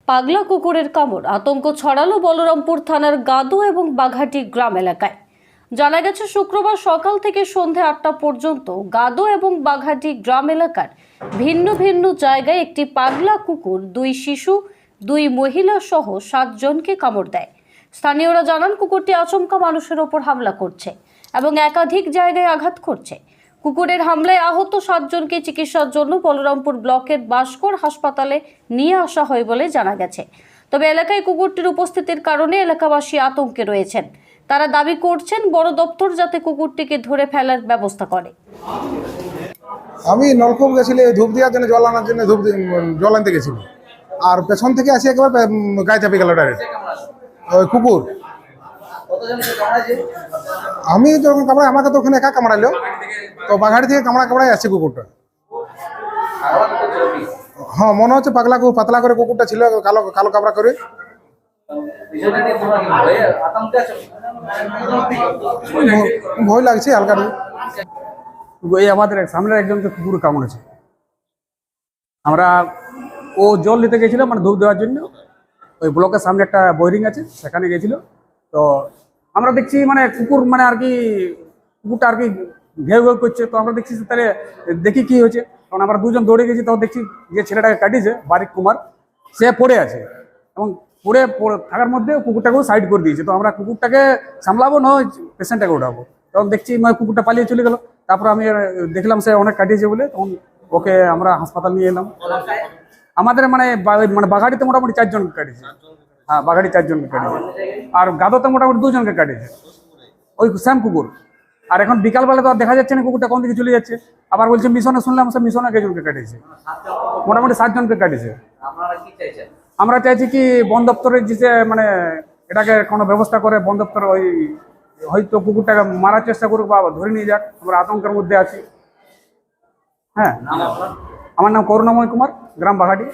পাগলা কুকুরের কামড় আতঙ্ক ছড়ালো বলরামপুর থানার গাদু এবং বাঘাটি গ্রাম এলাকায়। জানা গেছে শুক্রবার সকাল থেকে সন্ধে 8টা পর্যন্ত গাদু এবং বাঘাটি গ্রাম এলাকার ভিন্ন ভিন্ন জায়গায় একটি পাগলা কুকুর 2 শিশু 2 মহিলা সহ 7 জনকে কামড় দেয়। স্থানীয়রা জানান কুকুরটি আচমকা মানুষের ওপর হামলা করছে এবং একাধিক জায়গায় আঘাত করছে। কুকুরের হামলায় আহত 7 জনকে চিকিৎসার জন্য বলরামপুর ব্লকের বাসকর হাসপাতালে নিয়ে আসা হয় বলে জানা গেছে। তবে এলাকায় কুকুরটির উপস্থিতির কারণে এলাকাবাসী আতঙ্কে রয়েছেন। তারা দাবি করছেন বড় দপ্তর যাতে কুকুরটিকে ধরে ফেলার ব্যবস্থা করে। আমি নলকূপ গেছিলে ধূপ দেওয়ার জন্য, জল আনার জন্য জল আনতে গেছিল, আর পেছন থেকে আসি একবার গায়ে চাপে গেল ডাইরেক্ট ওই কুকুর। আমি যখন কামড়াই আমাকে তো ওখানে একা কামড়াইলো, তো বাঘাড়ি থেকে কামড়াই আসছে কুকুরটা। হ্যাঁ, মনে হচ্ছে পাগলা কুকুর, পাতলা করে কুকুরটা ছিল, কালো কালো কামড়া করে। ভয় লাগছে হালকা। এই আমাদের সামনের একজনকে কুকুর কামড়েছে। আমরা ও জল নিতে গেছিল, মানে ধূপ দেওয়ার জন্য। ওই ব্লকের সামনে একটা বোরিং আছে, সেখানে গেছিল। তো আমরা দেখছি মানে কুকুর মানে আর কি কুকুরটা আর কি ঘেউ ঘেউ করছে। তো আমরা দেখছি তাহলে দেখি কি হয়েছে, কারণ আমরা দুজন দৌড়ে গেছি। তখন দেখছি যে ছেলেটাকে কাটিয়েছে বারিক কুমার, সে পড়ে আছে এবং পড়ে থাকার মধ্যে কুকুরটাকেও সাইড করে দিয়েছে। তো আমরা কুকুরটাকে সামলাবো না পেশেন্টটাকে উঠাবো, তখন দেখছি মানে কুকুরটা পালিয়ে চলে গেল। তারপর আমি দেখলাম সে অনেক কাটিয়েছে বলে, তখন ওকে আমরা হাসপাতাল নিয়ে এলাম। আমাদের মানে বাঘাড়িতে মোটামুটি 4 জনকে কাটিয়েছে। হ্যাঁ, বাঘাড়ি 4 জনকে কাটিয়েছে, আর গাদোতে মোটামুটি 2 জনকে কাটিয়েছে ওই শ্যাম কুকুর। আর এখন বিকালবেলা তো আর দেখা যাচ্ছে না কুকুরটা কোন দিকে চলে যাচ্ছে। আবার বলছে মিশনে, শুনলাম সে মিশনে জনকে কাটিয়েছে, মোটামুটি 7 জনকে কাটিয়েছে। আমরা চাইছি কি বন দপ্তরের যে মানে এটাকে কোনো ব্যবস্থা করে বন দপ্তর ওই হয়তো কুকুরটাকে মারার চেষ্টা করুক বা ধরে নিয়ে যাক। আমরা আতঙ্কের মধ্যে আছি। হ্যাঁ, আমার নাম করুণাময় কুমার, গ্রাম বাঘাটি।